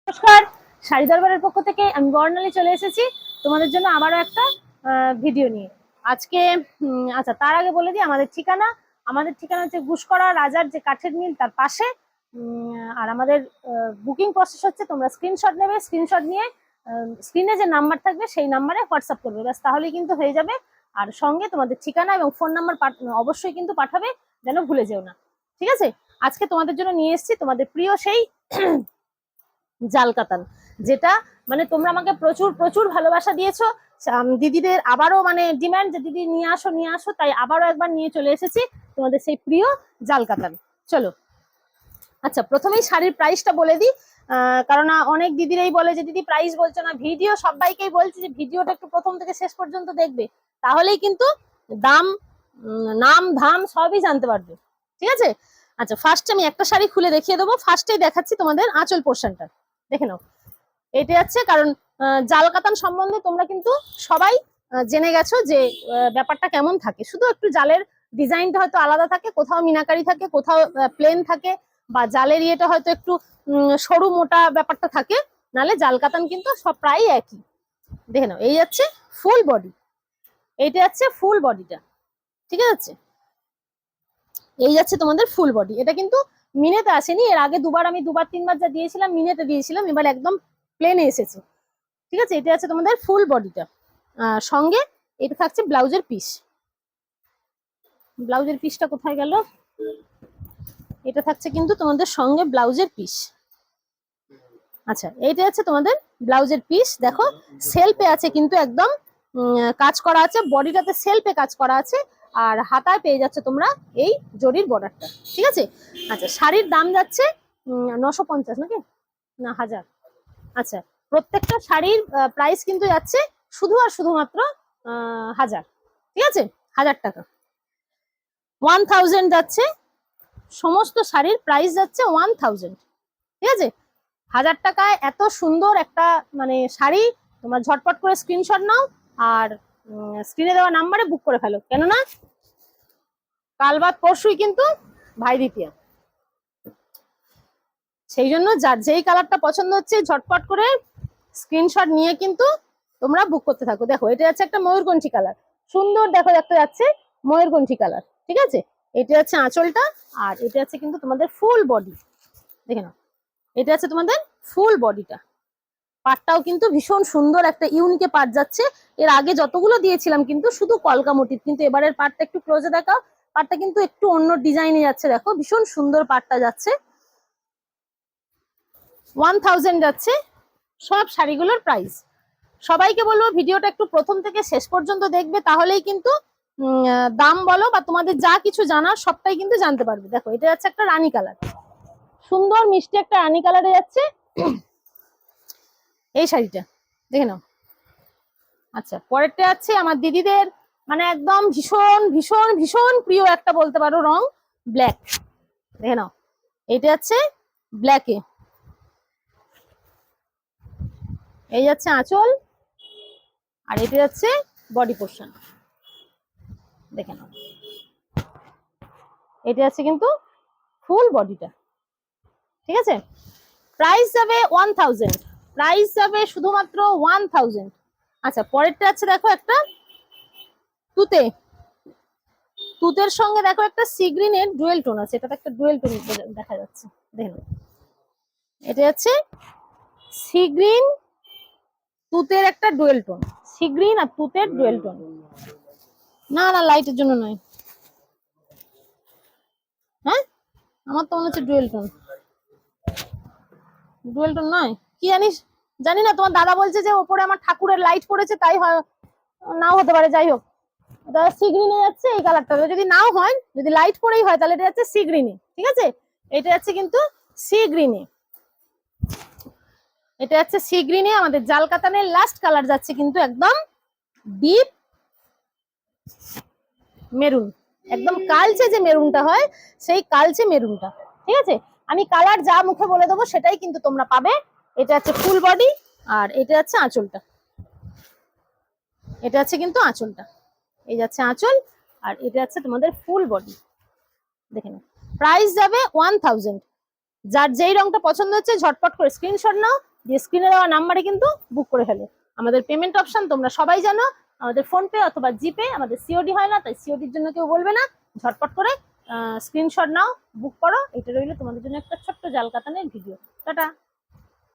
নমস্কার, শাড়ি দরবারের পক্ষ থেকে আমি বর্ণালী চলে এসেছি তোমাদের জন্য আবারও একটা ভিডিও নিয়ে। আজকে আচ্ছা, তার আগে বলে দিই আমাদের ঠিকানা হচ্ছে গুসকরা রাজার যে কাঠের মিল তার পাশে। আর আমাদের বুকিং প্রসেস হচ্ছে তোমরা স্ক্রিনশট নেবে, স্ক্রিনশট নিয়ে স্ক্রিনে যে নাম্বার থাকবে সেই নাম্বারে হোয়াটসঅ্যাপ করবে, ব্যাস তাহলেই কিন্তু হয়ে যাবে। আর সঙ্গে তোমাদের ঠিকানা এবং ফোন নাম্বার অবশ্যই কিন্তু পাঠাবে, যেন ভুলে যেও না। ঠিক আছে, আজকে তোমাদের জন্য নিয়ে এসেছি তোমাদের প্রিয় সেই জাল কাতান, যেটা মানে তোমরা আমাকে প্রচুর প্রচুর ভালোবাসা দিয়েছো। দিদিদের আবারও মানে ডিমান্ড যে দিদি নিয়ে আসো, তাই আবারও একবার নিয়ে চলে এসেছি তোমাদের সেই প্রিয় জাল কাতান। চলো, আচ্ছা প্রথমেই শাড়ির প্রাইসটা বলে দিই, কারণ অনেক দিদিরাই বলে যে দিদি প্রাইস বলছো না। ভিডিও সবাইকেই বলছি যে ভিডিওটা একটু প্রথম থেকে শেষ পর্যন্ত দেখবে, তাহলেই কিন্তু দাম নাম ধাম সবই জানতে পারবে। ঠিক আছে, আচ্ছা ফার্স্টে আমি একটা শাড়ি খুলে দেখিয়ে দেবো। ফার্স্টেই দেখাচ্ছি তোমাদের আঁচল পোর্শনটা, দেখে নাও। এটা আছে কারণ জাল কাতান সম্বন্ধে তোমরা কিন্তু সবাই জেনে গেছো যে ব্যাপারটা কেমন থাকে। শুধু একটু জালের ডিজাইনটা হয়তো আলাদা থাকে, কোথাও মিনাকারি থাকে, কোথাও প্লেন থাকে, বা জালের ইয়েটা হয়তো একটু সরু মোটা ব্যাপারটা থাকে, নালে জাল কাতান কিন্তু সব প্রায় একই। দেখে নাও, এই যাচ্ছে ফুল বডি, এইটা যাচ্ছে ফুল বডিটা। ঠিক আছে, এই যাচ্ছে তোমাদের ফুল বডি। এটা কিন্তু মিনেতে আসেনি, এর আগে আমি দুবার তিনবার যা দিয়েছিলাম মিনেতে দিয়েছিলাম, এবার একদম প্লেনে এসেছে। ঠিক আছে, এটা আছে তোমাদের ফুল বডিটা। সঙ্গে এটা থাকছে ব্লাউজের পিস। ব্লাউজের পিসটা কোথায় গেল? এটা থাকছে কিন্তু তোমাদের সঙ্গে ব্লাউজের পিস। আচ্ছা, এইটা আছে তোমাদের ব্লাউজের পিস। দেখো সেলফে আছে কিন্তু একদম কাজ করা আছে, বডিটাতে সেলফে কাজ করা আছে, আর হাতায় পেয়ে যাচ্ছে তোমরা এই জরির বর্ডারটা। ঠিক আছে, আচ্ছা শাড়ির দাম যাচ্ছে 950 নাকি না 1000? আচ্ছা, প্রত্যেকটা শাড়ির প্রাইস কিন্তু যাচ্ছে শুধু আর শুধুমাত্র 1000। ঠিক আছে, 1000 টাকা, 1000 যাচ্ছে। সমস্ত শাড়ির প্রাইস যাচ্ছে 1000। ঠিক আছে, 1000 টাকায় এত সুন্দর একটা মানে শাড়ি তোমরা ঝটপট করে স্ক্রিনশট নাও আর স্ক্রিনে দেওয়া নাম্বারে বুক করে ফেলো, কেননা কাল বাদ পরশুই কিন্তু ভাই দ্বিতীয়া। সেই জন্য যার যেই কালারটা পছন্দ হচ্ছে ঝটপট করে স্ক্রিনশট নিয়ে কিন্তু তোমরা বুক করতে থাকো। দেখো এটা যাচ্ছে একটা ময়ূরকণ্ঠী কালার, সুন্দর দেখো দেখতে যাচ্ছে ময়ূরকণ্ঠী কালার। ঠিক আছে, এটা হচ্ছে আঁচলটা, আর এটা হচ্ছে কিন্তু তোমাদের ফুল বডি। দেখে নাও, এটা হচ্ছে তোমাদের ফুল বডিটা। পাটটাও কিন্তু ভীষণ সুন্দর একটা ইউনিকে পাট যাচ্ছে। এর আগে যতগুলো দিয়েছিলাম কিন্তু শুধু কলকা মোটিভ, কিন্তু এবারের পাটটা একটু ক্লোজে দেখাও। পাটটা কিন্তু একটু অন্য ডিজাইনে যাচ্ছে, দেখো ভীষণ সুন্দর পাটটা যাচ্ছে। 1000 যাচ্ছে সব শাড়িগুলোর প্রাইস। সবাইকে বলবো ভিডিওটা একটু প্রথম থেকে শেষ পর্যন্ত দেখবে, তাহলেই কিন্তু দাম বলো বা তোমাদের যা কিছু জানার সবটাই কিন্তু জানতে পারবে। দেখো এটা যাচ্ছে একটা রানী কালার, সুন্দর মিষ্টি একটা রানী কালারে যাচ্ছে এই শাড়িটা, দেখে নাও। আচ্ছা, পরেরটা আছে আমার দিদিদের মানে একদম ভীষণ ভীষণ ভীষণ প্রিয় একটা বলতে পারো রং, ব্ল্যাক। দেখে নাও, এইটা আছে ব্ল্যাকে। এই যাচ্ছে আঁচল, আর এটা যাচ্ছে বডি পোর্শন। দেখে নাও, এটা আছে কিন্তু ফুল বডিটা। ঠিক আছে, প্রাইস যাবে 1000, প্রাইস যাবে শুধুমাত্র 1000। আচ্ছা, পরেরটা আছে দেখো একটা তুতে, তুতের সঙ্গে দেখো একটা সি গ্রিনের ডুয়েল টোন আছে, এটাতে একটা ডুয়েল টোন দেখা যাচ্ছে। দেখুন, এটা হচ্ছে সি গ্রিন তুতের একটা ডুয়েল টোন, সি গ্রিন আর তুতের ডুয়েল টোন। না না, লাইটের জন্য নয়। হ্যাঁ, আমার তো মনে হচ্ছে ডুয়েল টোন, ডুয়েল টোন নয়। কি জানিস, জানি না। তোমার দাদা বলছে যে ওপরে আমার ঠাকুরের লাইট পড়েছে, তাই হয়, নাও হতে পারে। যাই হোক, এটা সি গ্রিনে যাচ্ছে এই কালারটা। যদি নাও হয়, যদি লাইট পরেই হয়, তাহলে এটা যাচ্ছে সি গ্রিনে। ঠিক আছে, এটা যাচ্ছে কিন্তু সি গ্রিনে, এটা যাচ্ছে সি গ্রিনে। আমাদের জাল কাতানের লাস্ট কালার যাচ্ছে কিন্তু একদম ডিপ মেরুন, একদম কালচে যে মেরুনটা হয় সেই কালচে মেরুনটা। ঠিক আছে, আমি কালার যা মুখে বলে দেবো সেটাই কিন্তু তোমরা পাবে। এটা হচ্ছে ফুল বডি, আর এটা হচ্ছে আঁচলটা। এটা হচ্ছে কিন্তু আঁচলটা, এই যাচ্ছে আঁচল, আর এটা হচ্ছে তোমাদের ফুল বডি। দেখে নাও, প্রাইস যাবে 1000। যার যেই রংটা পছন্দ হচ্ছে ঝটপট করে স্ক্রিনশট নাও, দিয়ে স্ক্রিনে দেওয়া নাম্বারে কিন্তু বুক করে ফেলে। আমাদের পেমেন্ট অপশন তোমরা সবাই জানো, আমাদের ফোনপে অথবা জিপে, আমাদের সিওডি হয় না, তাই সিওডির জন্য কেউ বলবে না। ঝটপট করে স্ক্রিনশট নাও, বুক করো। এটা রইলো তোমাদের জন্য একটা ছোট্ট জাল কাতানের ভিডিও। টাটা।